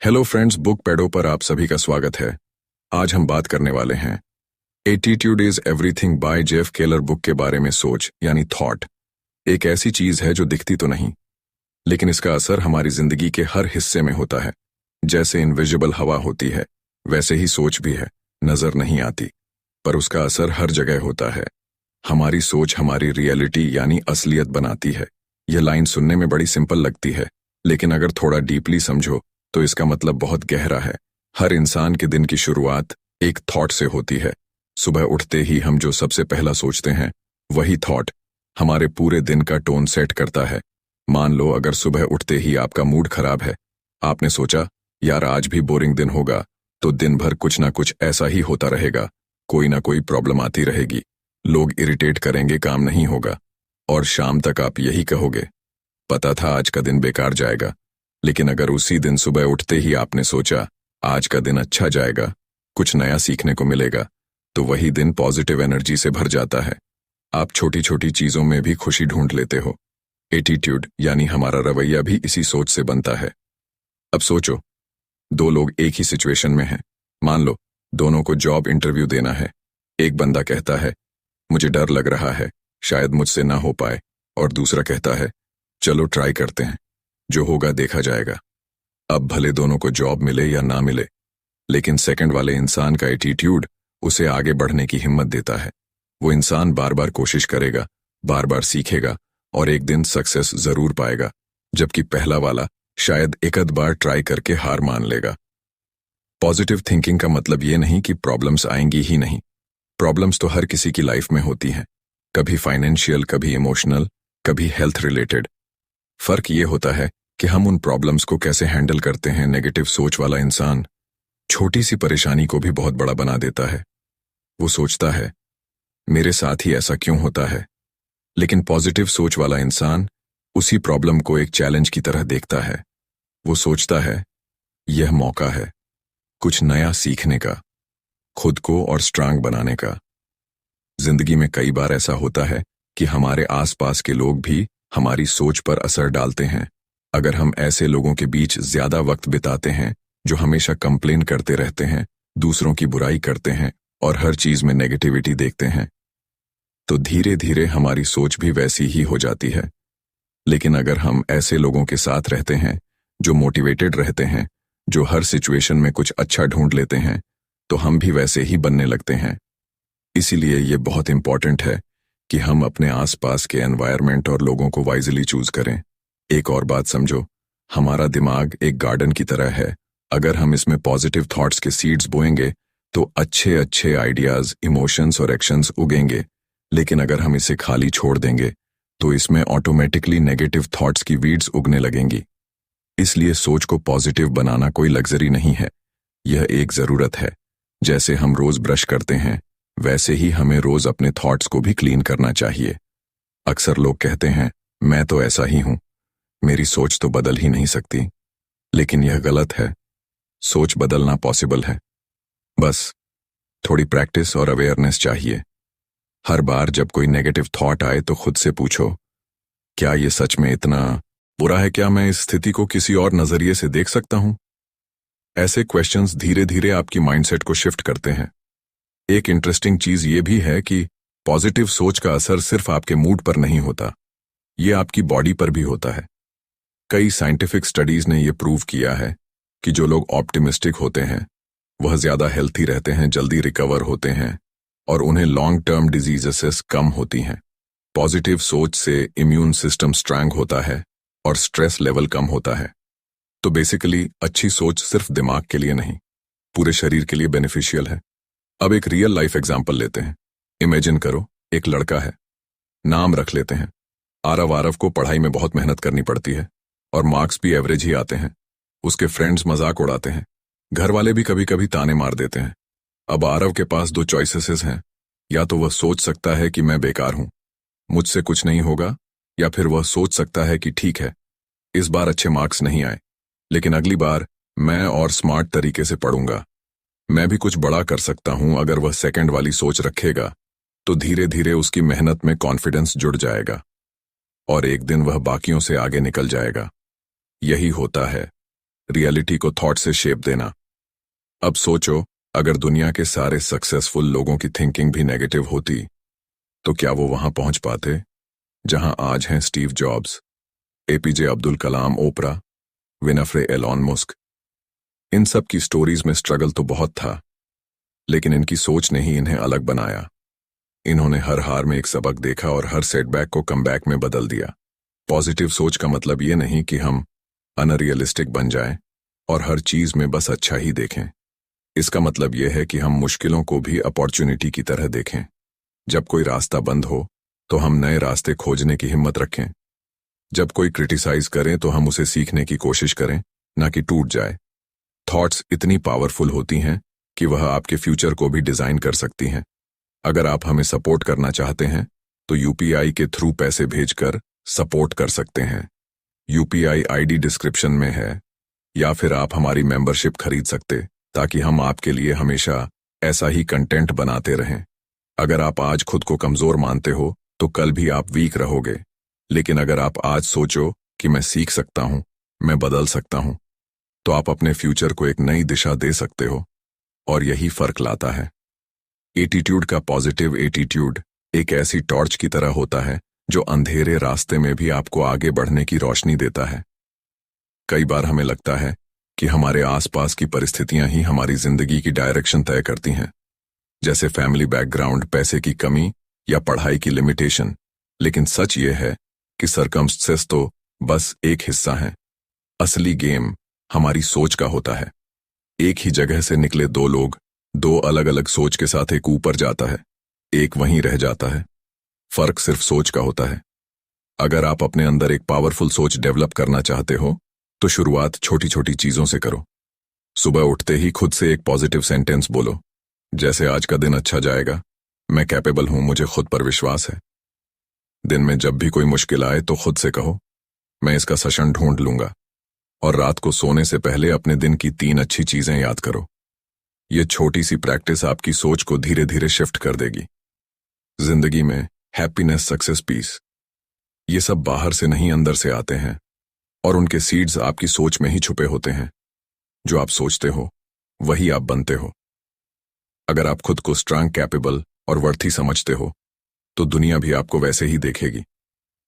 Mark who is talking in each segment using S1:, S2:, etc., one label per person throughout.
S1: Hello friends, book पैडो पर आप सभी का स्वागत है। आज हम बात करने वाले हैं attitude is everything by Jeff Keller book के बारे में। सोच यानी थॉट एक ऐसी चीज है जो दिखती तो नहीं, लेकिन इसका असर हमारी जिंदगी के हर हिस्से में होता है। जैसे इनविजिबल हवा होती है, वैसे ही सोच भी है, नजर नहीं आती पर उसका असर हर जगह होता है। हमारी सोच हमारी रियलिटी यानी असलियत बनाती है। यह लाइन सुनने में बड़ी सिंपल लगती है, लेकिन अगर थोड़ा डीपली समझो तो इसका मतलब बहुत गहरा है। हर इंसान के दिन की शुरुआत एक थॉट से होती है। सुबह उठते ही हम जो सबसे पहला सोचते हैं, वही थॉट हमारे पूरे दिन का टोन सेट करता है। मान लो अगर सुबह उठते ही आपका मूड खराब है, आपने सोचा यार आज भी बोरिंग दिन होगा, तो दिन भर कुछ ना कुछ ऐसा ही होता रहेगा। कोई ना कोई प्रॉब्लम आती रहेगी, लोग इरिटेट करेंगे, काम नहीं होगा, और शाम तक आप यही कहोगे पता था आज का दिन बेकार जाएगा। लेकिन अगर उसी दिन सुबह उठते ही आपने सोचा आज का दिन अच्छा जाएगा, कुछ नया सीखने को मिलेगा, तो वही दिन पॉजिटिव एनर्जी से भर जाता है। आप छोटी छोटी चीजों में भी खुशी ढूंढ लेते हो। एटीट्यूड यानी हमारा रवैया भी इसी सोच से बनता है। अब सोचो, दो लोग एक ही सिचुएशन में हैं। मान लो दोनों को जॉब इंटरव्यू देना है। एक बंदा कहता है मुझे डर लग रहा है, शायद मुझसे ना हो पाए, और दूसरा कहता है चलो ट्राई करते हैं, जो होगा देखा जाएगा। अब भले दोनों को जॉब मिले या ना मिले, लेकिन सेकंड वाले इंसान का एटीट्यूड उसे आगे बढ़ने की हिम्मत देता है। वो इंसान बार बार कोशिश करेगा, बार बार सीखेगा, और एक दिन सक्सेस जरूर पाएगा, जबकि पहला वाला शायद एक आध बार ट्राई करके हार मान लेगा। पॉजिटिव थिंकिंग का मतलब ये नहीं कि प्रॉब्लम्स आएंगी ही नहीं। प्रॉब्लम्स तो हर किसी की लाइफ में होती हैं, कभी फाइनेंशियल, कभी इमोशनल, कभी हेल्थ रिलेटेड। फर्क ये होता है कि हम उन प्रॉब्लम्स को कैसे हैंडल करते हैं। नेगेटिव सोच वाला इंसान छोटी सी परेशानी को भी बहुत बड़ा बना देता है। वो सोचता है मेरे साथ ही ऐसा क्यों होता है, लेकिन पॉजिटिव सोच वाला इंसान उसी प्रॉब्लम को एक चैलेंज की तरह देखता है। वो सोचता है यह मौका है कुछ नया सीखने का, खुद को और स्ट्रांग बनाने का। जिंदगी में कई बार ऐसा होता है कि हमारे आसपास के लोग भी हमारी सोच पर असर डालते हैं। अगर हम ऐसे लोगों के बीच ज्यादा वक्त बिताते हैं जो हमेशा कंप्लेन करते रहते हैं, दूसरों की बुराई करते हैं और हर चीज में नेगेटिविटी देखते हैं, तो धीरे धीरे हमारी सोच भी वैसी ही हो जाती है। लेकिन अगर हम ऐसे लोगों के साथ रहते हैं जो मोटिवेटेड रहते हैं, जो हर सिचुएशन में कुछ अच्छा ढूंढ लेते हैं, तो हम भी वैसे ही बनने लगते हैं। इसीलिए ये बहुत इंपॉर्टेंट है कि हम अपने आसपास के एनवायरनमेंट और लोगों को वाइजली चूज करें। एक और बात समझो, हमारा दिमाग एक गार्डन की तरह है। अगर हम इसमें पॉजिटिव थॉट्स के सीड्स बोएंगे तो अच्छे अच्छे आइडियाज, इमोशंस और एक्शंस उगेंगे। लेकिन अगर हम इसे खाली छोड़ देंगे तो इसमें ऑटोमेटिकली नेगेटिव थॉट्स की वीड्स उगने लगेंगी। इसलिए सोच को पॉजिटिव बनाना कोई लग्जरी नहीं है, यह एक जरूरत है। जैसे हम रोज ब्रश करते हैं, वैसे ही हमें रोज अपने थॉट्स को भी क्लीन करना चाहिए। अक्सर लोग कहते हैं मैं तो ऐसा ही हूं, मेरी सोच तो बदल ही नहीं सकती, लेकिन यह गलत है। सोच बदलना पॉसिबल है, बस थोड़ी प्रैक्टिस और अवेयरनेस चाहिए। हर बार जब कोई नेगेटिव थॉट आए तो खुद से पूछो क्या ये सच में इतना बुरा है, क्या मैं इस स्थिति को किसी और नजरिए से देख सकता हूं। ऐसे क्वेश्चंस धीरे धीरे आपकी माइंडसेट को शिफ्ट करते हैं। एक इंटरेस्टिंग चीज ये भी है कि पॉजिटिव सोच का असर सिर्फ आपके मूड पर नहीं होता, ये आपकी बॉडी पर भी होता है। कई साइंटिफिक स्टडीज ने यह प्रूव किया है कि जो लोग ऑप्टिमिस्टिक होते हैं वह ज्यादा हेल्थी रहते हैं, जल्दी रिकवर होते हैं, और उन्हें लॉन्ग टर्म डिजीजेस कम होती हैं। पॉजिटिव सोच से इम्यून सिस्टम स्ट्रांग होता है और स्ट्रेस लेवल कम होता है। तो बेसिकली अच्छी सोच सिर्फ दिमाग के लिए नहीं, पूरे शरीर के लिए बेनिफिशियल है। अब एक रियल लाइफ एग्जाम्पल लेते हैं। इमेजिन करो एक लड़का है, नाम रख लेते हैं आरव। आरव को पढ़ाई में बहुत मेहनत करनी पड़ती है और मार्क्स भी एवरेज ही आते हैं। उसके फ्रेंड्स मजाक उड़ाते हैं, घर वाले भी कभी कभी ताने मार देते हैं। अब आरव के पास दो चॉइसेस हैं, या तो वह सोच सकता है कि मैं बेकार हूं, मुझसे कुछ नहीं होगा, या फिर वह सोच सकता है कि ठीक है इस बार अच्छे मार्क्स नहीं आए, लेकिन अगली बार मैं और स्मार्ट तरीके से पढ़ूंगा, मैं भी कुछ बड़ा कर सकता हूं। अगर वह सेकंड वाली सोच रखेगा तो धीरे धीरे उसकी मेहनत में कॉन्फिडेंस जुड़ जाएगा और एक दिन वह बाकियों से आगे निकल जाएगा। यही होता है रियलिटी को थॉट से शेप देना। अब सोचो, अगर दुनिया के सारे सक्सेसफुल लोगों की थिंकिंग भी नेगेटिव होती तो क्या वो वहां पहुंच पाते जहां आज हैं Steve jobs, APJ Abdul Kalam, Oprah Winfrey, Elon Musk. इन सब की स्टोरीज में स्ट्रगल तो बहुत था, लेकिन इनकी सोच ने ही इन्हें अलग बनाया। इन्होंने हर हार में एक सबक देखा और हर सेटबैक को कमबैक में बदल दिया। पॉजिटिव सोच का मतलब ये नहीं कि हम अनरियलिस्टिक बन जाएं और हर चीज में बस अच्छा ही देखें। इसका मतलब यह है कि हम मुश्किलों को भी अपॉर्चुनिटी की तरह देखें। जब कोई रास्ता बंद हो तो हम नए रास्ते खोजने की हिम्मत रखें। जब कोई क्रिटिसाइज करे तो हम उसे सीखने की कोशिश करें, ना कि टूट जाए। थॉट्स इतनी पावरफुल होती हैं कि वह आपके फ्यूचर को भी डिजाइन कर सकती हैं। अगर आप हमें सपोर्ट करना चाहते हैं तो यूपीआई के थ्रू पैसे भेजकर सपोर्ट कर सकते हैं। यूपीआई आईडी डिस्क्रिप्शन में है, या फिर आप हमारी मेंबरशिप खरीद सकते ताकि हम आपके लिए हमेशा ऐसा ही कंटेंट बनाते रहें। अगर आप आज खुद को कमजोर मानते हो तो कल भी आप वीक रहोगे, लेकिन अगर आप आज सोचो कि मैं सीख सकता हूं, मैं बदल सकता हूं, तो आप अपने फ्यूचर को एक नई दिशा दे सकते हो। और यही फर्क लाता है। एटीट्यूड का पॉजिटिव एटीट्यूड एक ऐसी टॉर्च की तरह होता है जो अंधेरे रास्ते में भी आपको आगे बढ़ने की रोशनी देता है। कई बार हमें लगता है कि हमारे आसपास की परिस्थितियां ही हमारी जिंदगी की डायरेक्शन तय करती हैं, जैसे फैमिली बैकग्राउंड, पैसे की कमी या पढ़ाई की लिमिटेशन। लेकिन सच ये है कि सरकमस्टेंसेस तो बस एक हिस्सा है। असली गेम हमारी सोच का होता है। एक ही जगह से निकले दो लोग दो अलग अलग सोच के साथ, एक ऊपर जाता है, एक वहीं रह जाता है। फर्क सिर्फ सोच का होता है। अगर आप अपने अंदर एक पावरफुल सोच डेवलप करना चाहते हो तो शुरुआत छोटी छोटी चीजों से करो। सुबह उठते ही खुद से एक पॉजिटिव सेंटेंस बोलो, जैसे आज का दिन अच्छा जाएगा, मैं कैपेबल हूं, मुझे खुद पर विश्वास है। दिन में जब भी कोई मुश्किल आए तो खुद से कहो, मैं इसका सशन ढूंढ लूंगा। और रात को सोने से पहले अपने दिन की 3 अच्छी चीजें याद करो। ये छोटी सी प्रैक्टिस आपकी सोच को धीरे धीरे शिफ्ट कर देगी। जिंदगी में हैप्पीनेस, सक्सेस, पीस, ये सब बाहर से नहीं अंदर से आते हैं, और उनके सीड्स आपकी सोच में ही छुपे होते हैं। जो आप सोचते हो वही आप बनते हो। अगर आप खुद को स्ट्रांग, कैपेबल और वर्थी समझते हो तो दुनिया भी आपको वैसे ही देखेगी।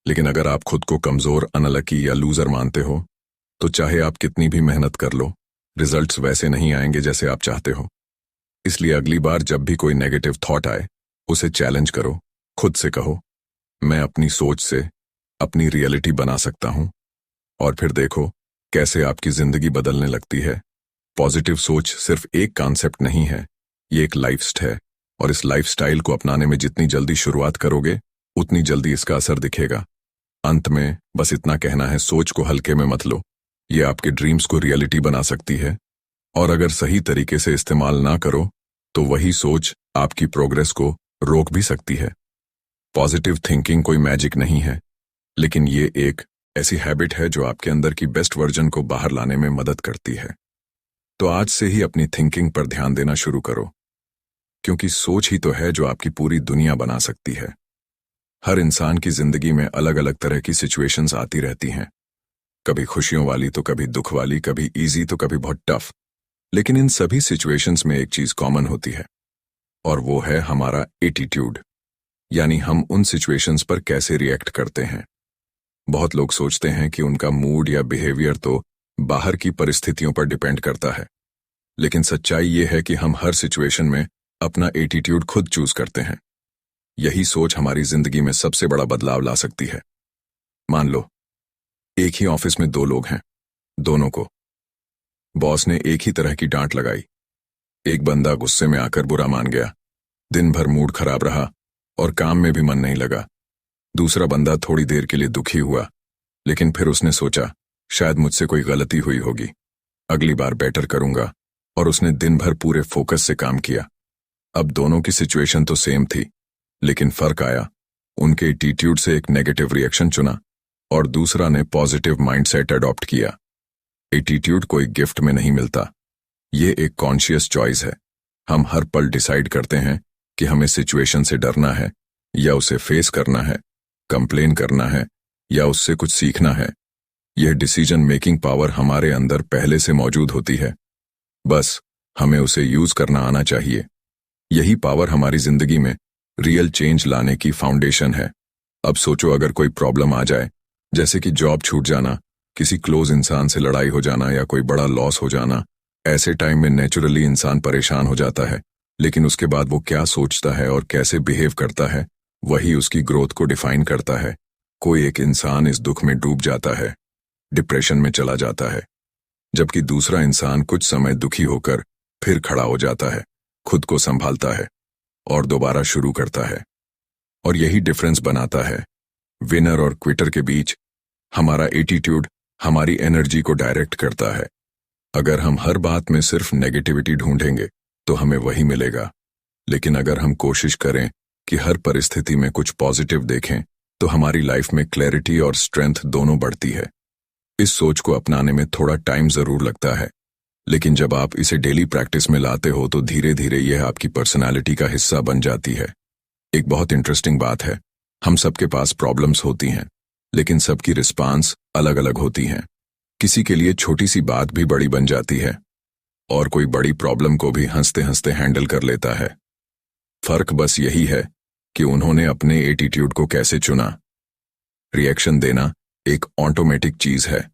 S1: लेकिन अगर आप खुद को कमजोर, अनलकी या लूजर मानते हो तो चाहे आप कितनी भी मेहनत कर लो, रिजल्ट्स वैसे नहीं आएंगे जैसे आप चाहते हो। इसलिए अगली बार जब भी कोई नेगेटिव थॉट आए, उसे चैलेंज करो। खुद से कहो, मैं अपनी सोच से अपनी रियलिटी बना सकता हूं। और फिर देखो कैसे आपकी जिंदगी बदलने लगती है। पॉजिटिव सोच सिर्फ एक कॉन्सेप्ट नहीं है, ये एक लाइफस्टाइल है, और इस लाइफस्टाइल को अपनाने में जितनी जल्दी शुरुआत करोगे उतनी जल्दी इसका असर दिखेगा। अंत में बस इतना कहना है, सोच को हल्के में मत लो। ये आपके ड्रीम्स को रियलिटी बना सकती है, और अगर सही तरीके से इस्तेमाल ना करो तो वही सोच आपकी प्रोग्रेस को रोक भी सकती है। पॉजिटिव थिंकिंग कोई मैजिक नहीं है, लेकिन ये एक ऐसी हैबिट है जो आपके अंदर की बेस्ट वर्जन को बाहर लाने में मदद करती है। तो आज से ही अपनी थिंकिंग पर ध्यान देना शुरू करो, क्योंकि सोच ही तो है जो आपकी पूरी दुनिया बना सकती है। हर इंसान की जिंदगी में अलग अलग तरह की सिचुएशंस आती रहती हैं, कभी खुशियों वाली तो कभी दुख वाली, कभी इजी तो कभी बहुत टफ। लेकिन इन सभी सिचुएशंस में एक चीज कॉमन होती है, और वो है हमारा एटीट्यूड, यानी हम उन सिचुएशंस पर कैसे रिएक्ट करते हैं। बहुत लोग सोचते हैं कि उनका मूड या बिहेवियर तो बाहर की परिस्थितियों पर डिपेंड करता है, लेकिन सच्चाई ये है कि हम हर सिचुएशन में अपना एटीट्यूड खुद चूज करते हैं। यही सोच हमारी जिंदगी में सबसे बड़ा बदलाव ला सकती है। मान लो एक ही ऑफिस में 2 लोग हैं, दोनों को बॉस ने एक ही तरह की डांट लगाई। एक बंदा गुस्से में आकर बुरा मान गया, दिन भर मूड खराब रहा और काम में भी मन नहीं लगा। दूसरा बंदा थोड़ी देर के लिए दुखी हुआ, लेकिन फिर उसने सोचा शायद मुझसे कोई गलती हुई होगी, अगली बार बेटर करूंगा, और उसने दिन भर पूरे फोकस से काम किया। अब दोनों की सिचुएशन तो सेम थी, लेकिन फर्क आया, उनके एटीट्यूड से एक नेगेटिव रिएक्शन चुना और दूसरा ने पॉजिटिव माइंडसेट अडॉप्ट किया। एटीट्यूड कोई गिफ्ट में नहीं मिलता, ये एक कॉन्शियस चॉइस है। हम हर पल डिसाइड करते हैं कि हमें सिचुएशन से डरना है या उसे फेस करना है, कंप्लेन करना है या उससे कुछ सीखना है। यह डिसीजन मेकिंग पावर हमारे अंदर पहले से मौजूद होती है, बस हमें उसे यूज करना आना चाहिए। यही पावर हमारी जिंदगी में रियल चेंज लाने की फाउंडेशन है। अब सोचो, अगर कोई प्रॉब्लम आ जाए, जैसे कि जॉब छूट जाना, किसी क्लोज इंसान से लड़ाई हो जाना या कोई बड़ा लॉस हो जाना, ऐसे टाइम में नेचुरली इंसान परेशान हो जाता है, लेकिन उसके बाद वो क्या सोचता है और कैसे बिहेव करता है, वही उसकी ग्रोथ को डिफाइन करता है। कोई एक इंसान इस दुख में डूब जाता है, डिप्रेशन में चला जाता है, जबकि दूसरा इंसान कुछ समय दुखी होकर फिर खड़ा हो जाता है, खुद को संभालता है और दोबारा शुरू करता है। और यही डिफरेंस बनाता है विनर और क्विटर के बीच। हमारा एटीट्यूड हमारी एनर्जी को डायरेक्ट करता है। अगर हम हर बात में सिर्फ नेगेटिविटी ढूंढेंगे तो हमें वही मिलेगा, लेकिन अगर हम कोशिश करें कि हर परिस्थिति में कुछ पॉजिटिव देखें तो हमारी लाइफ में क्लैरिटी और स्ट्रेंथ दोनों बढ़ती है। इस सोच को अपनाने में थोड़ा टाइम जरूर लगता है, लेकिन जब आप इसे डेली प्रैक्टिस में लाते हो तो धीरे धीरे यह आपकी पर्सनालिटी का हिस्सा बन जाती है। एक बहुत इंटरेस्टिंग बात है, हम सबके पास प्रॉब्लम्स होती हैं, लेकिन सबकी रिस्पांस अलग अलग होती हैं। किसी के लिए छोटी सी बात भी बड़ी बन जाती है और कोई बड़ी प्रॉब्लम को भी हंसते हंसते हैंडल कर लेता है। फर्क बस यही है कि उन्होंने अपने एटीट्यूड को कैसे चुना। रिएक्शन देना एक ऑटोमेटिक चीज है,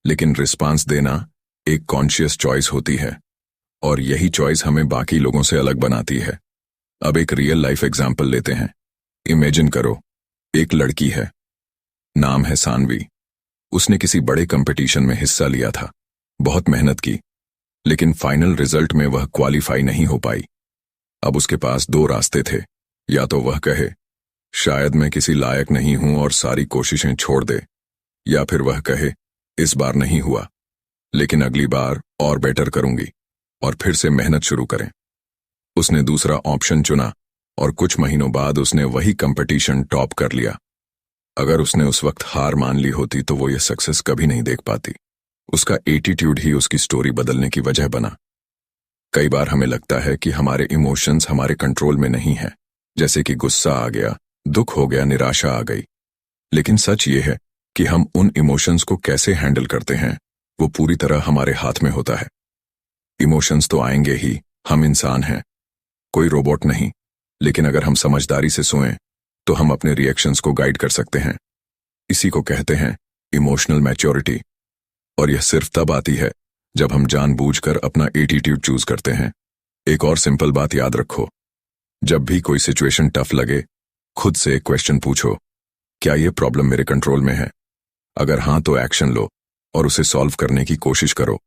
S1: लेकिन रिस्पांस देना एक कॉन्शियस चॉइस होती है, और यही चॉइस हमें बाकी लोगों से अलग बनाती है। अब एक रियल लाइफ एग्जाम्पल लेते हैं। इमेजिन करो, एक लड़की है, नाम है सानवी। उसने किसी बड़े कंपटीशन में हिस्सा लिया था, बहुत मेहनत की, लेकिन फाइनल रिजल्ट में वह क्वालिफाई नहीं हो पाई। अब उसके पास दो रास्ते थे, या तो वह कहे शायद मैं किसी लायक नहीं हूं और सारी कोशिशें छोड़ दे, या फिर वह कहे इस बार नहीं हुआ, लेकिन अगली बार और बेटर करूंगी, और फिर से मेहनत शुरू करें। उसने दूसरा ऑप्शन चुना और कुछ महीनों बाद उसने वही कंपटीशन टॉप कर लिया। अगर उसने उस वक्त हार मान ली होती तो वो ये सक्सेस कभी नहीं देख पाती। उसका एटीट्यूड ही उसकी स्टोरी बदलने की वजह बना। कई बार हमें लगता है कि हमारे इमोशंस हमारे कंट्रोल में नहीं है, जैसे कि गुस्सा आ गया, दुख हो गया, निराशा आ गई। लेकिन सच ये है कि हम उन इमोशंस को कैसे हैंडल करते हैं वो पूरी तरह हमारे हाथ में होता है। इमोशंस तो आएंगे ही, हम इंसान हैं, कोई रोबोट नहीं, लेकिन अगर हम समझदारी से सोएं तो हम अपने रिएक्शंस को गाइड कर सकते हैं। इसी को कहते हैं इमोशनल मैच्योरिटी, और यह सिर्फ तब आती है जब हम जानबूझकर अपना एटीट्यूड चूज करते हैं। एक और सिंपल बात याद रखो, जब भी कोई सिचुएशन टफ लगे, खुद से एक क्वेश्चन पूछो, क्या यह प्रॉब्लम मेरे कंट्रोल में है? अगर हाँ तो एक्शन लो और उसे सॉल्व करने की कोशिश करो।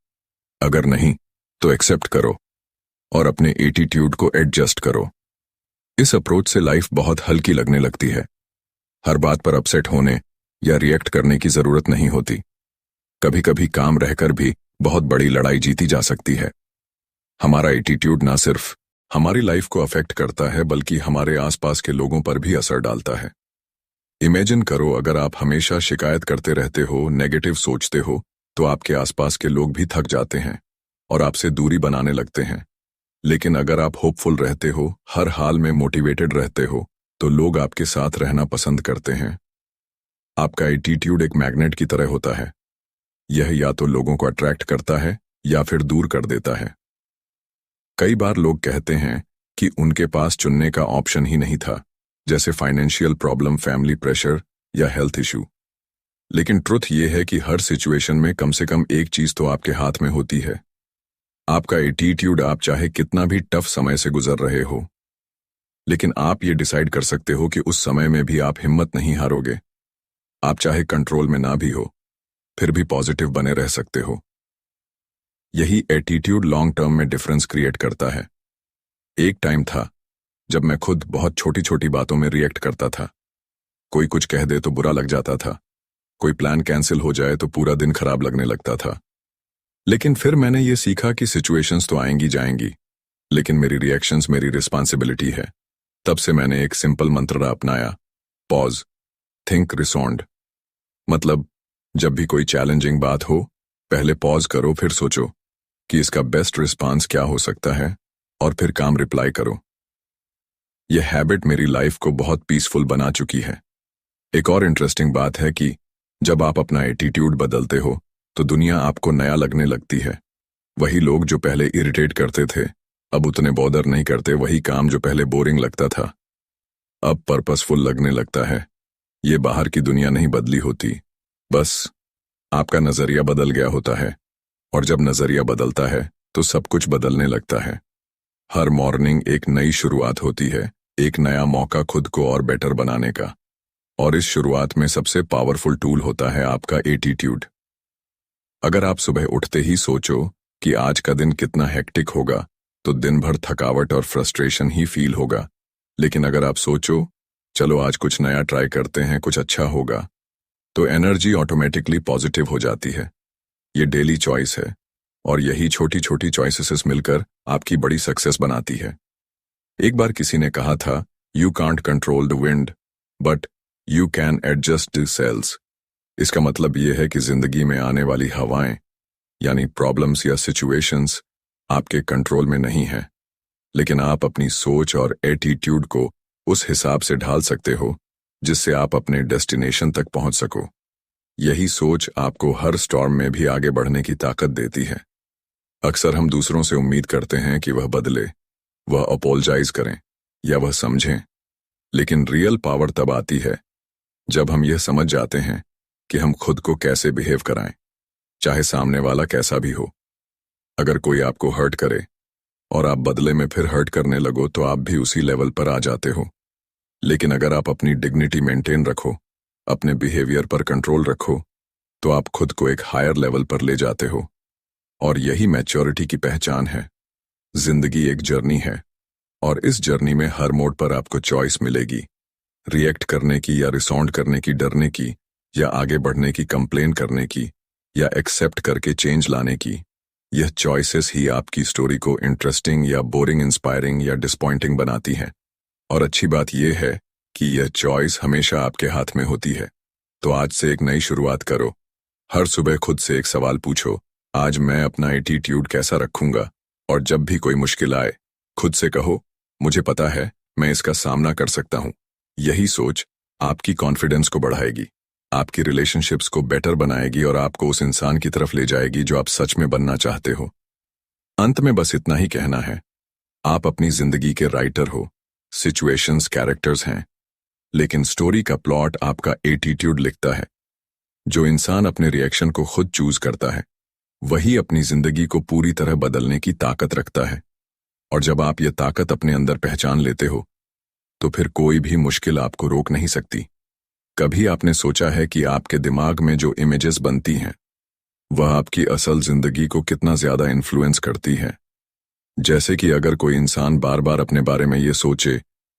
S1: अगर नहीं तो एक्सेप्ट करो और अपने एटीट्यूड को एडजस्ट करो। इस अप्रोच से लाइफ बहुत हल्की लगने लगती है। हर बात पर अपसेट होने या रिएक्ट करने की जरूरत नहीं होती। कभी कभी काम रहकर भी बहुत बड़ी लड़ाई जीती जा सकती है। हमारा एटीट्यूड ना सिर्फ हमारी लाइफ को अफेक्ट करता है, बल्कि हमारे आसपास के लोगों पर भी असर डालता है। इमेजिन करो, अगर आप हमेशा शिकायत करते रहते हो, नेगेटिव सोचते हो, तो आपके आसपास के लोग भी थक जाते हैं और आपसे दूरी बनाने लगते हैं। लेकिन अगर आप होपफुल रहते हो, हर हाल में मोटिवेटेड रहते हो, तो लोग आपके साथ रहना पसंद करते हैं। आपका एटीट्यूड एक मैग्नेट की तरह होता है। यह या तो लोगों को अट्रैक्ट करता है या फिर दूर कर देता है। कई बार लोग कहते हैं कि उनके पास चुनने का ऑप्शन ही नहीं था, जैसे फाइनेंशियल प्रॉब्लम, फैमिली प्रेशर या हेल्थ इशू। लेकिन ट्रुथ ये है कि हर सिचुएशन में कम से कम एक चीज तो आपके हाथ में होती है, आपका एटीट्यूड। आप चाहे कितना भी टफ समय से गुजर रहे हो, लेकिन आप ये डिसाइड कर सकते हो कि उस समय में भी आप हिम्मत नहीं हारोगे। आप चाहे कंट्रोल में ना भी हो, फिर भी पॉजिटिव बने रह सकते हो। यही एटीट्यूड लॉन्ग टर्म में डिफरेंस क्रिएट करता है। एक टाइम था जब मैं खुद बहुत छोटी छोटी बातों में रिएक्ट करता था। कोई कुछ कह दे तो बुरा लग जाता था, कोई प्लान कैंसिल हो जाए तो पूरा दिन खराब लगने लगता था। लेकिन फिर मैंने ये सीखा कि सिचुएशंस तो आएंगी जाएंगी, लेकिन मेरी रिएक्शंस मेरी रिस्पॉन्सिबिलिटी है। तब से मैंने एक सिंपल मंत्र अपनाया, पॉज, थिंक, रिस्पॉन्ड। मतलब जब भी कोई चैलेंजिंग बात हो, पहले पॉज करो, फिर सोचो कि इसका बेस्ट रिस्पांस क्या हो सकता है, और फिर काम रिप्लाई करो। यह हैबिट मेरी लाइफ को बहुत पीसफुल बना चुकी है। एक और इंटरेस्टिंग बात है कि जब आप अपना एटीट्यूड बदलते हो तो दुनिया आपको नया लगने लगती है। वही लोग जो पहले इरिटेट करते थे अब उतने बॉदर नहीं करते, वही काम जो पहले बोरिंग लगता था अब पर्पसफुल लगने लगता है। ये बाहर की दुनिया नहीं बदली होती, बस आपका नजरिया बदल गया होता है। और जब नजरिया बदलता है तो सब कुछ बदलने लगता है। हर मॉर्निंग एक नई शुरुआत होती है, एक नया मौका खुद को और बेटर बनाने का। और इस शुरुआत में सबसे पावरफुल टूल होता है आपका एटीट्यूड। अगर आप सुबह उठते ही सोचो कि आज का दिन कितना हेक्टिक होगा तो दिन भर थकावट और फ्रस्ट्रेशन ही फील होगा। लेकिन अगर आप सोचो चलो आज कुछ नया ट्राई करते हैं, कुछ अच्छा होगा, तो एनर्जी ऑटोमेटिकली पॉजिटिव हो जाती है। ये डेली चॉइस है और यही छोटी छोटी चॉइसेस मिलकर आपकी बड़ी सक्सेस बनाती है। एक बार किसी ने कहा था, you can't control the wind but you can adjust the sails. इसका मतलब यह है कि जिंदगी में आने वाली हवाएं यानी प्रॉब्लम्स या सिचुएशंस आपके कंट्रोल में नहीं है, लेकिन आप अपनी सोच और एटीट्यूड को उस हिसाब से ढाल सकते हो जिससे आप अपने डेस्टिनेशन तक पहुंच सको। यही सोच आपको हर स्टॉर्म में भी आगे बढ़ने की ताकत देती है। अक्सर हम दूसरों से उम्मीद करते हैं कि वह बदले, वह अपोलोजाइज करें या वह समझें, लेकिन रियल पावर तब आती है जब हम यह समझ जाते हैं कि हम खुद को कैसे बिहेव कराएं, चाहे सामने वाला कैसा भी हो। अगर कोई आपको हर्ट करे और आप बदले में फिर हर्ट करने लगो तो आप भी उसी लेवल पर आ जाते हो। लेकिन अगर आप अपनी डिग्निटी मेंटेन रखो, अपने बिहेवियर पर कंट्रोल रखो, तो आप खुद को एक हायर लेवल पर ले जाते हो। और यही मैच्योरिटी की पहचान है। जिंदगी एक जर्नी है और इस जर्नी में हर मोड़ पर आपको चॉइस मिलेगी, रिएक्ट करने की या रिस्पॉन्ड करने की, डरने की या आगे बढ़ने की, कंप्लेन करने की या एक्सेप्ट करके चेंज लाने की। यह चॉइसेस ही आपकी स्टोरी को इंटरेस्टिंग या बोरिंग, इंस्पायरिंग या डिसपॉइंटिंग बनाती हैं। और अच्छी बात यह है कि यह चॉइस हमेशा आपके हाथ में होती है। तो आज से एक नई शुरुआत करो। हर सुबह खुद से एक सवाल पूछो, आज मैं अपना एटीट्यूड कैसा रखूंगा? और जब भी कोई मुश्किल आए खुद से कहो, मुझे पता है मैं इसका सामना कर सकता हूं। यही सोच आपकी कॉन्फिडेंस को बढ़ाएगी, आपकी रिलेशनशिप्स को बेटर बनाएगी और आपको उस इंसान की तरफ ले जाएगी जो आप सच में बनना चाहते हो। अंत में बस इतना ही कहना है, आप अपनी जिंदगी के राइटर हो, सिचुएशंस कैरेक्टर्स हैं, लेकिन स्टोरी का प्लॉट आपका एटीट्यूड लिखता है। जो इंसान अपने रिएक्शन को खुद चूज करता है वही अपनी जिंदगी को पूरी तरह बदलने की ताकत रखता है। और जब आप ये ताकत अपने अंदर पहचान लेते हो तो फिर कोई भी मुश्किल आपको रोक नहीं सकती। कभी आपने सोचा है कि आपके दिमाग में जो इमेजेस बनती हैं वह आपकी असल जिंदगी को कितना ज्यादा इन्फ्लुएंस करती है? जैसे कि अगर कोई इंसान बार बार अपने बारे में ये सोचे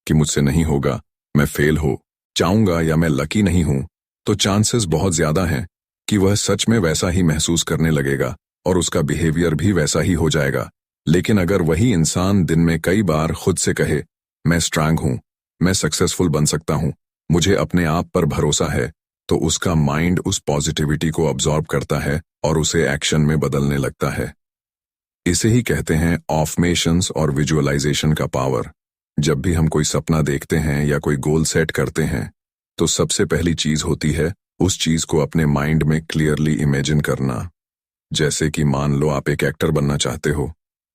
S1: कि मुझसे नहीं होगा, मैं फेल हो जाऊंगा या मैं लकी नहीं हूं, तो चांसेस बहुत ज्यादा हैं कि वह सच में वैसा ही महसूस करने लगेगा और उसका बिहेवियर भी वैसा ही हो जाएगा। लेकिन अगर वही इंसान दिन में कई बार खुद से कहे, मैं स्ट्रांग हूं, मैं सक्सेसफुल बन सकता हूं, मुझे अपने आप पर भरोसा है, तो उसका माइंड उस पॉजिटिविटी को अब्सॉर्ब करता है और उसे एक्शन में बदलने लगता है। इसे ही कहते हैं ऑफर्मेशंस और विजुअलाइजेशन का पावर। जब भी हम कोई सपना देखते हैं या कोई गोल सेट करते हैं तो सबसे पहली चीज होती है उस चीज को अपने माइंड में क्लियरली इमेजिन करना। जैसे कि मान लो आप एक एक्टर बनना चाहते हो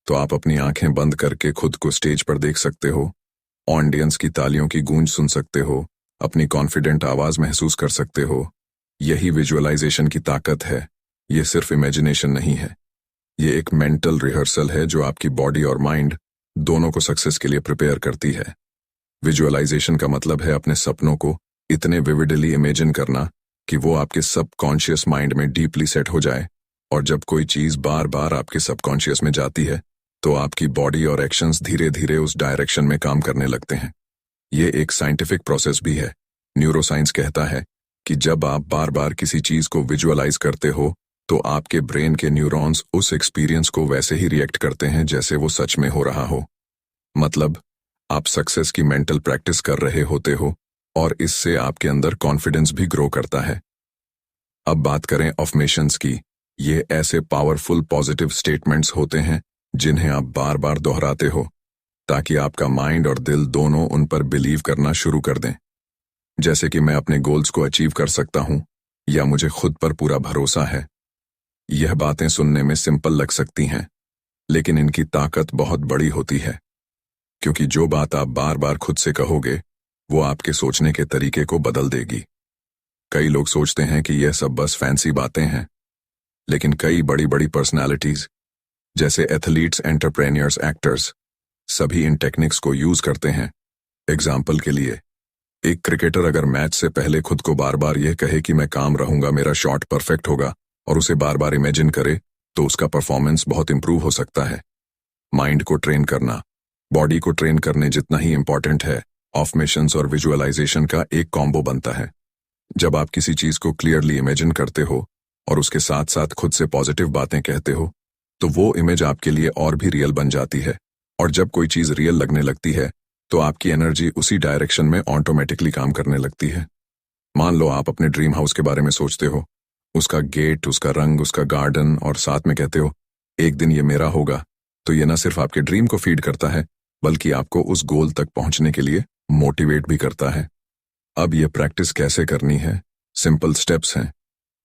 S1: तो आप अपनी आंखें बंद करके खुद को स्टेज पर देख सकते हो, ऑडियंस की तालियों की गूंज सुन सकते हो, अपनी कॉन्फिडेंट आवाज महसूस कर सकते हो। यही विजुअलाइजेशन की ताकत है। ये सिर्फ इमेजिनेशन नहीं है, ये एक मेंटल रिहर्सल है जो आपकी बॉडी और माइंड दोनों को सक्सेस के लिए प्रिपेयर करती है। विजुअलाइजेशन का मतलब है अपने सपनों को इतने विविडली इमेजिन करना कि वो आपके सबकॉन्शियस माइंड में डीपली सेट हो जाए। और जब कोई चीज बार बार आपके सबकॉन्शियस में जाती है तो आपकी बॉडी और एक्शंस धीरे धीरे उस डायरेक्शन में काम करने लगते हैं। ये एक साइंटिफिक प्रोसेस भी है। न्यूरोसाइंस कहता है कि जब आप बार बार किसी चीज को विजुअलाइज करते हो तो आपके ब्रेन के न्यूरॉन्स उस एक्सपीरियंस को वैसे ही रिएक्ट करते हैं जैसे वो सच में हो रहा हो। मतलब आप सक्सेस की मेंटल प्रैक्टिस कर रहे होते हो और इससे आपके अंदर कॉन्फिडेंस भी ग्रो करता है। अब बात करें अफर्मेशंस की। ये ऐसे पावरफुल पॉजिटिव स्टेटमेंट्स होते हैं जिन्हें आप बार बार दोहराते हो ताकि आपका माइंड और दिल दोनों उन पर बिलीव करना शुरू कर दें। जैसे कि मैं अपने गोल्स को अचीव कर सकता हूं, या मुझे खुद पर पूरा भरोसा है। यह बातें सुनने में सिंपल लग सकती हैं, लेकिन इनकी ताकत बहुत बड़ी होती है, क्योंकि जो बात आप बार बार खुद से कहोगे वो आपके सोचने के तरीके को बदल देगी। कई लोग सोचते हैं कि यह सब बस फैंसी बातें हैं, लेकिन कई बड़ी बड़ी पर्सनालिटीज जैसे एथलीट्स, एंटरप्रेन्योर्स, एक्टर्स सभी इन टेक्निक्स को यूज करते हैं। एग्जाम्पल के लिए, एक क्रिकेटर अगर मैच से पहले खुद को बार बार यह कहे कि मैं काम रहूंगा, मेरा शॉट परफेक्ट होगा, और उसे बार बार इमेजिन करे, तो उसका परफॉर्मेंस बहुत इंप्रूव हो सकता है। माइंड को ट्रेन करना बॉडी को ट्रेन करने जितना ही इंपॉर्टेंट है। अफर्मेशंस और विजुअलाइजेशन का एक कॉम्बो बनता है। जब आप किसी चीज को क्लियरली इमेजिन करते हो और उसके साथ साथ खुद से पॉजिटिव बातें कहते हो, तो वो इमेज आपके लिए और भी रियल बन जाती है। और जब कोई चीज रियल लगने लगती है तो आपकी एनर्जी उसी डायरेक्शन में ऑटोमेटिकली काम करने लगती है। मान लो आप अपने ड्रीम हाउस के बारे में सोचते हो, उसका गेट, उसका रंग, उसका गार्डन, और साथ में कहते हो एक दिन ये मेरा होगा, तो ये न सिर्फ आपके ड्रीम को फीड करता है, बल्कि आपको उस गोल तक पहुंचने के लिए मोटिवेट भी करता है। अब ये प्रैक्टिस कैसे करनी है? सिंपल स्टेप्स हैं।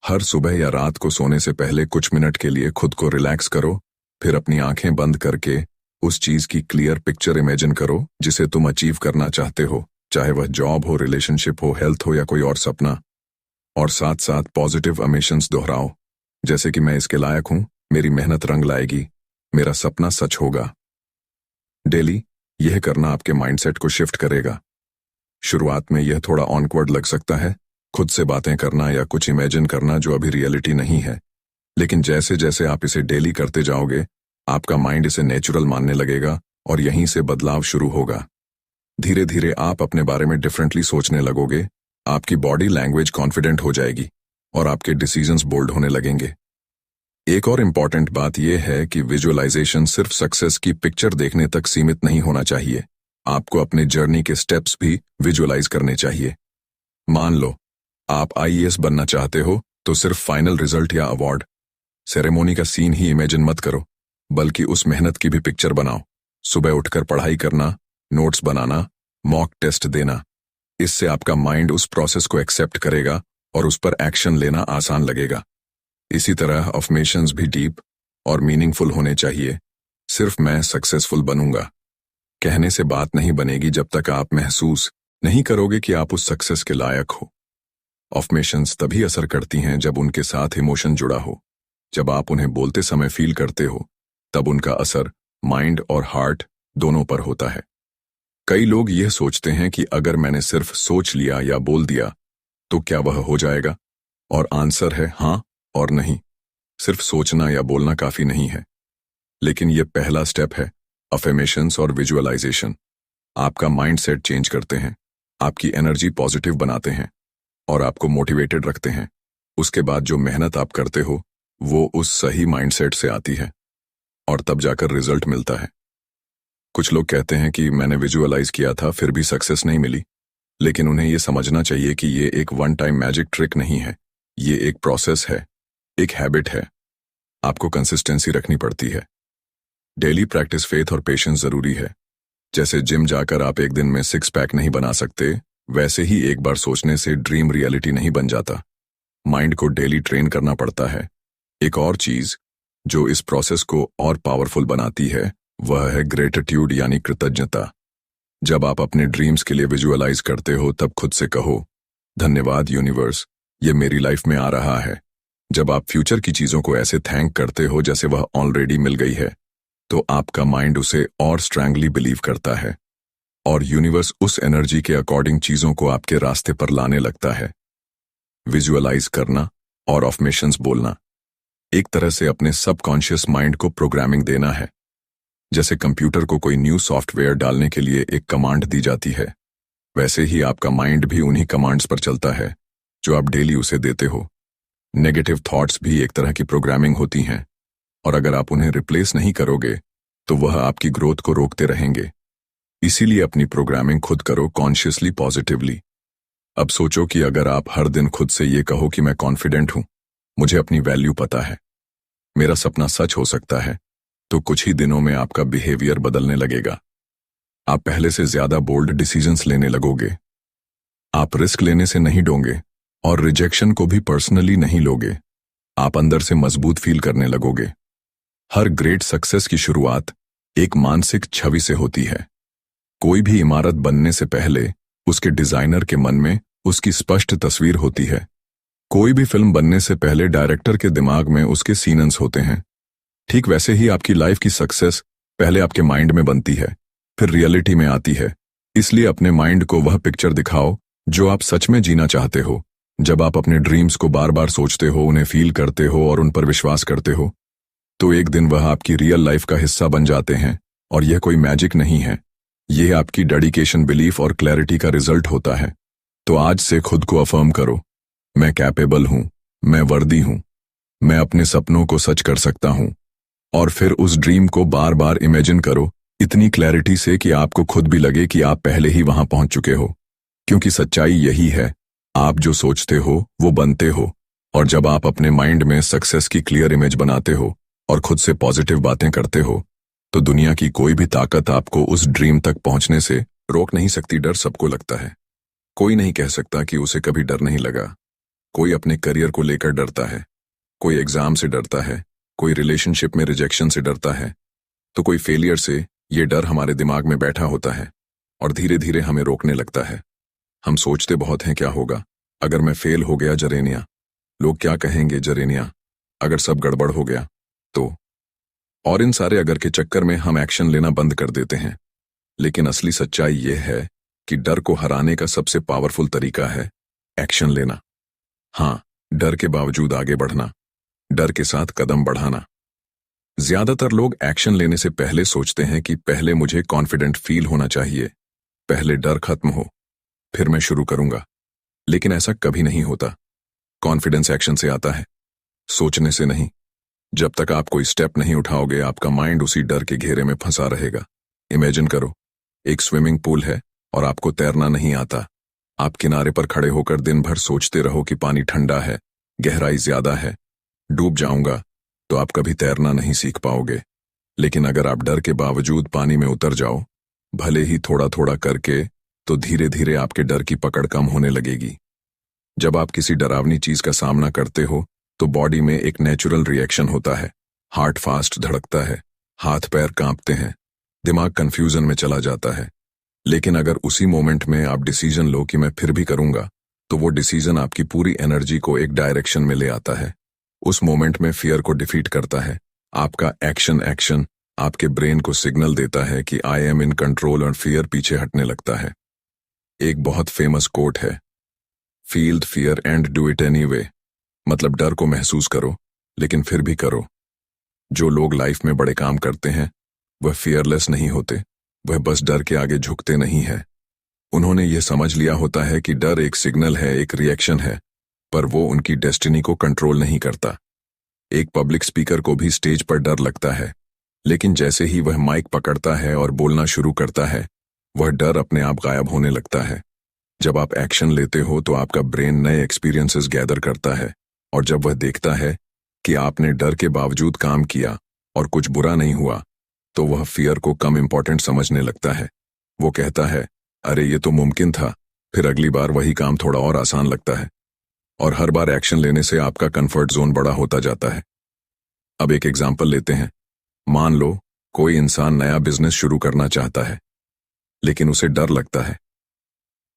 S1: हर सुबह या रात को सोने से पहले कुछ मिनट के लिए खुद को रिलैक्स करो, फिर अपनी आंखें बंद करके उस चीज की क्लियर पिक्चर इमेजिन करो जिसे तुम अचीव करना चाहते हो, चाहे वह जॉब हो, रिलेशनशिप हो, हेल्थ हो या कोई और सपना। और साथ साथ पॉजिटिव अमेशंस दोहराओ, जैसे कि मैं इसके लायक हूं, मेरी मेहनत रंग लाएगी, मेरा सपना सच होगा। डेली यह करना आपके माइंडसेट को शिफ्ट करेगा। शुरुआत में यह थोड़ा ऑनवर्ड लग सकता है, खुद से बातें करना या कुछ इमेजिन करना जो अभी रियलिटी नहीं है, लेकिन जैसे जैसे आप इसे डेली करते जाओगे, आपका माइंड इसे नेचुरल मानने लगेगा और यहीं से बदलाव शुरू होगा। धीरे धीरे आप अपने बारे में डिफरेंटली सोचने लगोगे, आपकी बॉडी लैंग्वेज कॉन्फिडेंट हो जाएगी और आपके डिसीजंस बोल्ड होने लगेंगे। एक और इम्पॉर्टेंट बात यह है कि विजुअलाइजेशन सिर्फ सक्सेस की पिक्चर देखने तक सीमित नहीं होना चाहिए। आपको अपने जर्नी के स्टेप्स भी विजुअलाइज करने चाहिए। मान लो आप आईएएस बनना चाहते हो, तो सिर्फ फाइनल रिजल्ट या अवार्ड सेरेमोनी का सीन ही इमेजिन मत करो, बल्कि उस मेहनत की भी पिक्चर बनाओ। सुबह उठकर पढ़ाई करना, नोट्स बनाना, मॉक टेस्ट देना। इससे आपका माइंड उस प्रोसेस को एक्सेप्ट करेगा और उस पर एक्शन लेना आसान लगेगा। इसी तरह अफर्मेशंस भी डीप और मीनिंगफुल होने चाहिए। सिर्फ मैं सक्सेसफुल बनूंगा कहने से बात नहीं बनेगी जब तक आप महसूस नहीं करोगे कि आप उस सक्सेस के लायक हो। अफर्मेशंस तभी असर करती हैं जब उनके साथ इमोशन जुड़ा हो। जब आप उन्हें बोलते समय फील करते हो, तब उनका असर माइंड और हार्ट दोनों पर होता है। कई लोग यह सोचते हैं कि अगर मैंने सिर्फ सोच लिया या बोल दिया तो क्या वह हो जाएगा, और आंसर है हाँ और नहीं। सिर्फ सोचना या बोलना काफी नहीं है, लेकिन यह पहला स्टेप है। अफर्मेशंस और विजुअलाइजेशन आपका माइंडसेट चेंज करते हैं, आपकी एनर्जी पॉजिटिव बनाते हैं और आपको मोटिवेटेड रखते हैं। उसके बाद जो मेहनत आप करते हो वो उस सही माइंडसेट से आती है और तब जाकर रिजल्ट मिलता है। कुछ लोग कहते हैं कि मैंने विजुअलाइज किया था फिर भी सक्सेस नहीं मिली, लेकिन उन्हें यह समझना चाहिए कि ये एक वन टाइम मैजिक ट्रिक नहीं है। ये एक प्रोसेस है, एक हैबिट है। आपको कंसिस्टेंसी रखनी पड़ती है। डेली प्रैक्टिस, फेथ और पेशेंस जरूरी है। जैसे जिम जाकर आप एक दिन में 6 पैक नहीं बना सकते, वैसे ही एक बार सोचने से ड्रीम रियलिटी नहीं बन जाता। माइंड को डेली ट्रेन करना पड़ता है। एक और चीज जो इस प्रोसेस को और पावरफुल बनाती है वह है ग्रेटिट्यूड यानी कृतज्ञता। जब आप अपने ड्रीम्स के लिए विजुअलाइज करते हो तब खुद से कहो, धन्यवाद यूनिवर्स, ये मेरी लाइफ में आ रहा है। जब आप फ्यूचर की चीजों को ऐसे थैंक करते हो जैसे वह ऑलरेडी मिल गई है, तो आपका माइंड उसे और स्ट्रांगली बिलीव करता है और यूनिवर्स उस एनर्जी के अकॉर्डिंग चीजों को आपके रास्ते पर लाने लगता है। विजुअलाइज करना और अफर्मेशंस बोलना एक तरह से अपने सबकॉन्शियस माइंड को प्रोग्रामिंग देना है। जैसे कंप्यूटर को कोई न्यू सॉफ्टवेयर डालने के लिए एक कमांड दी जाती है, वैसे ही आपका माइंड भी उन्हीं कमांड्स पर चलता है जो आप डेली उसे देते हो। नेगेटिव थॉट्स भी एक तरह की प्रोग्रामिंग होती हैं, और अगर आप उन्हें रिप्लेस नहीं करोगे तो वह आपकी ग्रोथ को रोकते रहेंगे। इसीलिए अपनी प्रोग्रामिंग खुद करो, कॉन्शियसली, पॉजिटिवली। अब सोचो कि अगर आप हर दिन खुद से ये कहो कि मैं कॉन्फिडेंट हूं, मुझे अपनी वैल्यू पता है, मेरा सपना सच हो सकता है, तो कुछ ही दिनों में आपका बिहेवियर बदलने लगेगा। आप पहले से ज्यादा बोल्ड डिसीजंस लेने लगोगे। आप रिस्क लेने से नहीं डोंगे, और रिजेक्शन को भी पर्सनली नहीं लोगे। आप अंदर से मजबूत फील करने लगोगे। हर ग्रेट सक्सेस की शुरुआत एक मानसिक छवि से होती है। कोई भी इमारत बनने से पहले उसके डिजाइनर के मन में उसकी स्पष्ट तस्वीर होती है। कोई भी फिल्म बनने से पहले डायरेक्टर के दिमाग में उसके सीन्स होते हैं। ठीक वैसे ही आपकी लाइफ की सक्सेस पहले आपके माइंड में बनती है, फिर रियलिटी में आती है। इसलिए अपने माइंड को वह पिक्चर दिखाओ जो आप सच में जीना चाहते हो। जब आप अपने ड्रीम्स को बार बार सोचते हो, उन्हें फील करते हो और उन पर विश्वास करते हो, तो एक दिन वह आपकी रियल लाइफ का हिस्सा बन जाते हैं। और यह कोई मैजिक नहीं है, यह आपकी डेडिकेशन, बिलीफ और क्लैरिटी का रिजल्ट होता है। तो आज से खुद को अफर्म करो, मैं कैपेबल हूं, मैं वर्दी हूं, मैं अपने सपनों को सच कर सकता हूं। और फिर उस ड्रीम को बार बार इमेजिन करो, इतनी क्लैरिटी से कि आपको खुद भी लगे कि आप पहले ही वहां पहुंच चुके हो। क्योंकि सच्चाई यही है, आप जो सोचते हो वो बनते हो। और जब आप अपने माइंड में सक्सेस की क्लियर इमेज बनाते हो और खुद से पॉजिटिव बातें करते हो, तो दुनिया की कोई भी ताकत आपको उस ड्रीम तक पहुंचने से रोक नहीं सकती। डर सबको लगता है, कोई नहीं कह सकता कि उसे कभी डर नहीं लगा। कोई अपने करियर को लेकर डरता है, कोई एग्जाम से डरता है, कोई रिलेशनशिप में रिजेक्शन से डरता है, तो कोई फेलियर से। ये डर हमारे दिमाग में बैठा होता है और धीरे धीरे हमें रोकने लगता है। हम सोचते बहुत हैं, क्या होगा अगर मैं फेल हो गया जरेनिया, लोग क्या कहेंगे जरेनिया, अगर सब गड़बड़ हो गया तो। और इन सारे अगर के चक्कर में हम एक्शन लेना बंद कर देते हैं। लेकिन असली सच्चाई यह है कि डर को हराने का सबसे पावरफुल तरीका है एक्शन लेना। हाँ, डर के बावजूद आगे बढ़ना, डर के साथ कदम बढ़ाना। ज्यादातर लोग एक्शन लेने से पहले सोचते हैं कि पहले मुझे कॉन्फिडेंट फील होना चाहिए, पहले डर खत्म हो, फिर मैं शुरू करूंगा। लेकिन ऐसा कभी नहीं होता। कॉन्फिडेंस एक्शन से आता है, सोचने से नहीं। जब तक आप कोई स्टेप नहीं उठाओगे, आपका माइंड उसी डर के घेरे में फंसा रहेगा। इमेजिन करो, एक स्विमिंग पूल है और आपको तैरना नहीं आता। आप किनारे पर खड़े होकर दिन भर सोचते रहो कि पानी ठंडा है, गहराई ज्यादा है, डूब जाऊंगा, तो आप कभी तैरना नहीं सीख पाओगे। लेकिन अगर आप डर के बावजूद पानी में उतर जाओ, भले ही थोड़ा थोड़ा करके, तो धीरे धीरे आपके डर की पकड़ कम होने लगेगी। जब आप किसी डरावनी चीज का सामना करते हो, तो बॉडी में एक नेचुरल रिएक्शन होता है। हार्ट फास्ट धड़कता है, हाथ पैर कांपते हैं, दिमाग कंफ्यूजन में चला जाता है। लेकिन अगर उसी मोमेंट में आप डिसीजन लो कि मैं फिर भी करूंगा, तो वो डिसीजन आपकी पूरी एनर्जी को एक डायरेक्शन में ले आता है। उस मोमेंट में फियर को डिफीट करता है। आपका एक्शन आपके ब्रेन को सिग्नल देता है कि आई एम इन कंट्रोल, और फियर पीछे हटने लगता है। एक बहुत फेमस कोट है, feel the fear and do it anyway. मतलब डर को महसूस करो, लेकिन फिर भी करो। जो लोग लाइफ में बड़े काम करते हैं, वह फियरलेस नहीं होते, वह बस डर के आगे झुकते नहीं है। उन्होंने ये समझ लिया होता है कि डर एक सिग्नल है, एक रिएक्शन है, पर वो उनकी डेस्टिनी को कंट्रोल नहीं करता। एक पब्लिक स्पीकर को भी स्टेज पर डर लगता है, लेकिन जैसे ही वह माइक पकड़ता है और बोलना शुरू करता है, वह डर अपने आप गायब होने लगता है। जब आप एक्शन लेते हो तो आपका ब्रेन नए एक्सपीरियंसेस गैदर करता है, और जब वह देखता है कि आपने डर के बावजूद काम किया और कुछ बुरा नहीं हुआ, तो वह फियर को कम इंपॉर्टेंट समझने लगता है। वो कहता है, अरे ये तो मुमकिन था। फिर अगली बार वही काम थोड़ा और आसान लगता है, और हर बार एक्शन लेने से आपका कंफर्ट जोन बड़ा होता जाता है। अब एक एग्जाम्पल लेते हैं। मान लो कोई इंसान नया बिजनेस शुरू करना चाहता है, लेकिन उसे डर लगता है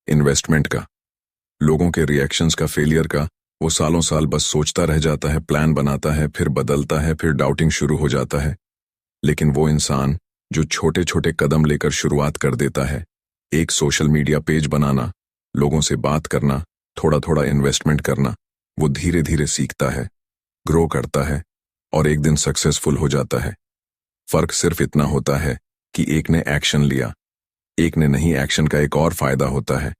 S1: इन्वेस्टमेंट का, लोगों के रिएक्शंस का, फेलियर का। वो सालों साल बस सोचता रह जाता है, प्लान बनाता है, फिर बदलता है, फिर डाउटिंग शुरू हो जाता है। लेकिन वो इंसान जो छोटे छोटे कदम लेकर शुरुआत कर देता है, एक सोशल मीडिया पेज बनाना, लोगों से बात करना, थोड़ा थोड़ा इन्वेस्टमेंट करना, वो धीरे धीरे सीखता है, ग्रो करता है, और एक दिन सक्सेसफुल हो जाता है। फर्क सिर्फ इतना होता है कि एक ने एक्शन लिया, एक ने नहीं। एक्शन का एक और फायदा होता है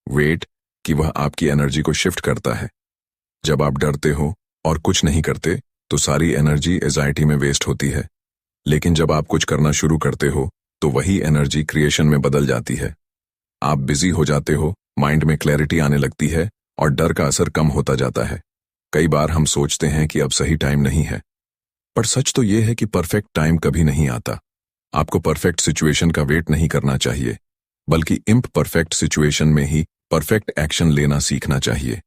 S1: वेट, कि वह आपकी एनर्जी को शिफ्ट करता है। जब आप डरते हो और कुछ नहीं करते, तो सारी एनर्जी एंजाइटी में वेस्ट होती है। लेकिन जब आप कुछ करना शुरू करते हो, तो वही एनर्जी क्रिएशन में बदल जाती है। आप बिजी हो जाते हो, माइंड में क्लैरिटी आने लगती है, और डर का असर कम होता जाता है। कई बार हम सोचते हैं कि अब सही टाइम नहीं है, पर सच तो यह है कि परफेक्ट टाइम कभी नहीं आता। आपको परफेक्ट सिचुएशन का वेट नहीं करना चाहिए, बल्कि इम्परफेक्ट सिचुएशन में ही परफेक्ट एक्शन लेना सीखना चाहिए।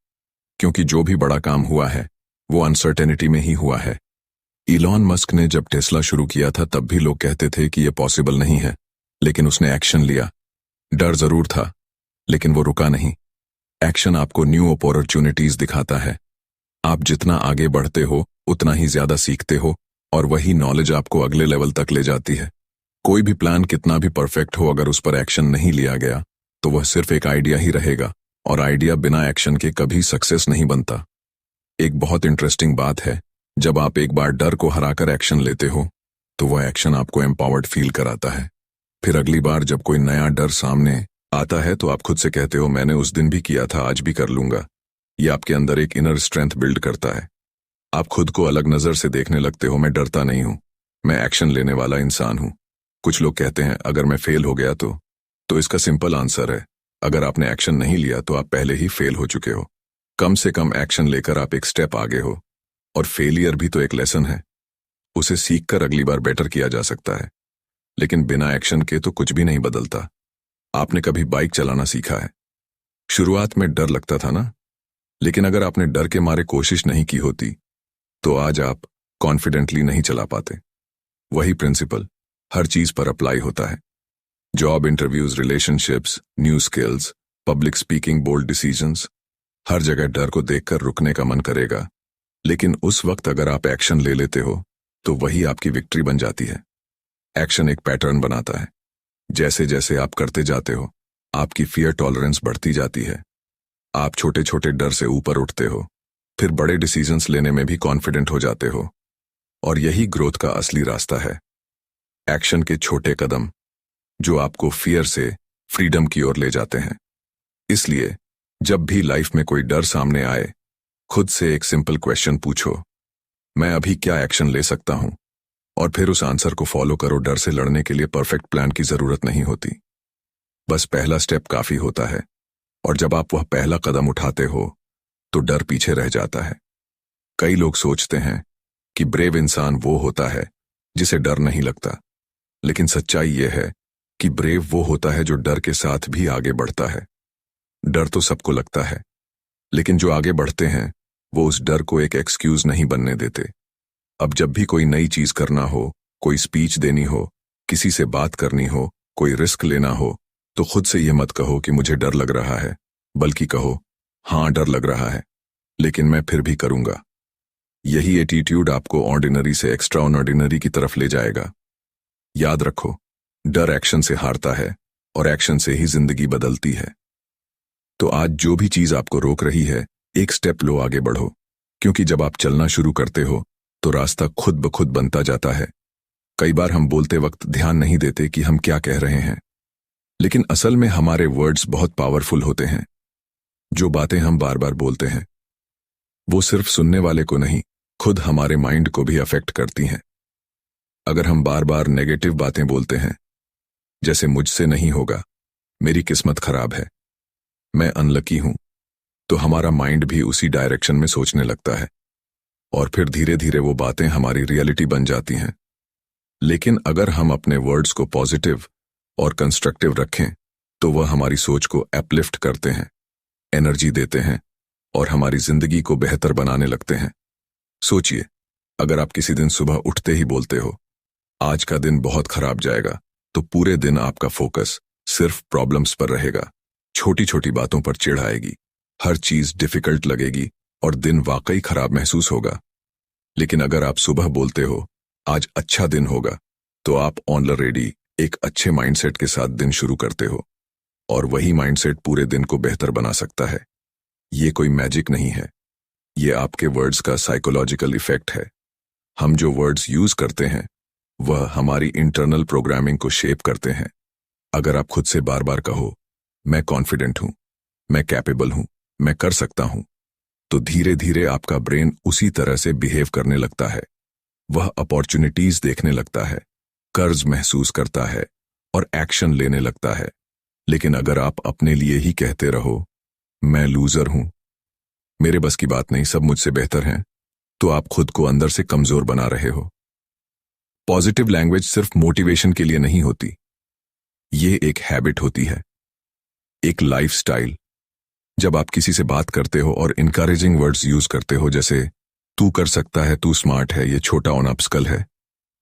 S1: क्योंकि जो भी बड़ा काम हुआ है वो अनसर्टेनिटी में ही हुआ है। इलॉन मस्क ने जब टेस्ला शुरू किया था तब भी लोग कहते थे कि यह पॉसिबल नहीं है, लेकिन उसने एक्शन लिया। डर जरूर था, लेकिन वो रुका नहीं। एक्शन आपको न्यू अपॉर्चुनिटीज दिखाता है। आप जितना आगे बढ़ते हो उतना ही ज्यादा सीखते हो, और वही नॉलेज आपको अगले लेवल तक ले जाती है। कोई भी प्लान कितना भी परफेक्ट हो, अगर उस पर एक्शन नहीं लिया गया तो वह सिर्फ एक आइडिया ही रहेगा, और आइडिया बिना एक्शन के कभी सक्सेस नहीं बनता। एक बहुत इंटरेस्टिंग बात है, जब आप एक बार डर को हराकर एक्शन लेते हो तो वह एक्शन आपको एम्पावर्ड फील कराता है। फिर अगली बार जब कोई नया डर सामने आता है तो आप खुद से कहते हो, मैंने उस दिन भी किया था, आज भी कर लूंगा। ये आपके अंदर एक इनर स्ट्रेंथ बिल्ड करता है। आप खुद को अलग नजर से देखने लगते हो। मैं डरता नहीं हूं, मैं एक्शन लेने वाला इंसान हूं। कुछ लोग कहते हैं अगर मैं फेल हो गया तो इसका सिंपल आंसर है, अगर आपने एक्शन नहीं लिया तो आप पहले ही फेल हो चुके हो। कम से कम एक्शन लेकर आप एक स्टेप आगे हो, और फेलियर भी तो एक लेसन है। उसे सीखकर अगली बार बेटर किया जा सकता है। लेकिन बिना एक्शन के तो कुछ भी नहीं बदलता। आपने कभी बाइक चलाना सीखा है? शुरुआत में डर लगता था ना, लेकिन अगर आपने डर के मारे कोशिश नहीं की होती तो आज आप कॉन्फिडेंटली नहीं चला पाते। वही प्रिंसिपल हर चीज पर अप्लाई होता है। Job interviews, relationships, new skills, public speaking, bold decisions, हर जगह डर को देखकर रुकने का मन करेगा, लेकिन उस वक्त अगर आप एक्शन ले लेते हो तो वही आपकी विक्ट्री बन जाती है। एक्शन एक पैटर्न बनाता है। जैसे जैसे आप करते जाते हो आपकी फियर टॉलरेंस बढ़ती जाती है। आप छोटे छोटे डर से ऊपर उठते हो, फिर बड़े डिसीजंस लेने में भी कॉन्फिडेंट हो जाते हो, और यही ग्रोथ का असली रास्ता है। एक्शन के छोटे कदम जो आपको फियर से फ्रीडम की ओर ले जाते हैं। इसलिए जब भी लाइफ में कोई डर सामने आए, खुद से एक सिंपल क्वेश्चन पूछो, मैं अभी क्या एक्शन ले सकता हूं, और फिर उस आंसर को फॉलो करो। डर से लड़ने के लिए परफेक्ट प्लान की जरूरत नहीं होती, बस पहला स्टेप काफी होता है, और जब आप वह पहला कदम उठाते हो तो डर पीछे रह जाता है। कई लोग सोचते हैं कि ब्रेव इंसान वो होता है जिसे डर नहीं लगता, लेकिन सच्चाई यह है कि ब्रेव वो होता है जो डर के साथ भी आगे बढ़ता है। डर तो सबको लगता है, लेकिन जो आगे बढ़ते हैं वो उस डर को एक एक्सक्यूज नहीं बनने देते। अब जब भी कोई नई चीज करना हो, कोई स्पीच देनी हो, किसी से बात करनी हो, कोई रिस्क लेना हो, तो खुद से यह मत कहो कि मुझे डर लग रहा है, बल्कि कहो, हां डर लग रहा है, लेकिन मैं फिर भी करूंगा। यही एटीट्यूड आपको ऑर्डिनरी से एक्स्ट्रा ऑर्डिनरी की तरफ ले जाएगा। याद रखो, डर एक्शन से हारता है, और एक्शन से ही जिंदगी बदलती है। तो आज जो भी चीज आपको रोक रही है, एक स्टेप लो, आगे बढ़ो, क्योंकि जब आप चलना शुरू करते हो तो रास्ता खुद ब खुद बनता जाता है। कई बार हम बोलते वक्त ध्यान नहीं देते कि हम क्या कह रहे हैं, लेकिन असल में हमारे वर्ड्स बहुत पावरफुल होते हैं। जो बातें हम बार बार बोलते हैं वो सिर्फ सुनने वाले को नहीं, खुद हमारे माइंड को भी अफेक्ट करती हैं। अगर हम बार बार नेगेटिव बातें बोलते हैं, जैसे मुझसे नहीं होगा, मेरी किस्मत खराब है, मैं अनलकी हूं, तो हमारा माइंड भी उसी डायरेक्शन में सोचने लगता है, और फिर धीरे धीरे वो बातें हमारी रियलिटी बन जाती हैं। लेकिन अगर हम अपने वर्ड्स को पॉजिटिव और कंस्ट्रक्टिव रखें तो वह हमारी सोच को अपलिफ्ट करते हैं, एनर्जी देते हैं, और हमारी जिंदगी को बेहतर बनाने लगते हैं। सोचिए, अगर आप किसी दिन सुबह उठते ही बोलते हो, आज का दिन बहुत खराब जाएगा, तो पूरे दिन आपका फोकस सिर्फ प्रॉब्लम्स पर रहेगा। छोटी छोटी बातों पर चिढ़ आएगी, हर चीज डिफिकल्ट लगेगी, और दिन वाकई खराब महसूस होगा। लेकिन अगर आप सुबह बोलते हो, आज अच्छा दिन होगा, तो आप ऑलरेडी एक अच्छे माइंडसेट के साथ दिन शुरू करते हो, और वही माइंडसेट पूरे दिन को बेहतर बना सकता है। ये कोई मैजिक नहीं है, ये आपके वर्ड्स का साइकोलॉजिकल इफेक्ट है। हम जो वर्ड्स यूज करते हैं वह हमारी इंटरनल प्रोग्रामिंग को शेप करते हैं। अगर आप खुद से बार बार कहो, मैं कॉन्फिडेंट हूं, मैं कैपेबल हूं, मैं कर सकता हूं, तो धीरे धीरे आपका ब्रेन उसी तरह से बिहेव करने लगता है। वह अपॉर्चुनिटीज देखने लगता है, कर्ज महसूस करता है, और एक्शन लेने लगता है। लेकिन अगर आप अपने लिए ही कहते रहो, मैं लूजर हूं, मेरे बस की बात नहीं, सब मुझसे बेहतर हैं, तो आप खुद को अंदर से कमजोर बना रहे हो। पॉजिटिव लैंग्वेज सिर्फ मोटिवेशन के लिए नहीं होती, ये एक हैबिट होती है, एक लाइफस्टाइल। जब आप किसी से बात करते हो और इनकरेजिंग वर्ड्स यूज करते हो, जैसे तू कर सकता है, तू स्मार्ट है, ये छोटा ऑन अपस्कल है,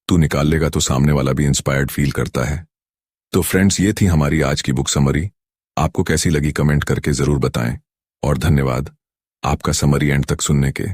S1: तू निकाल लेगा, तो सामने वाला भी इंस्पायर्ड फील करता है। तो फ्रेंड्स, ये थी हमारी आज की बुक समरी। आपको कैसी लगी कमेंट करके जरूर बताएं, और धन्यवाद आपका समरी एंड तक सुनने के।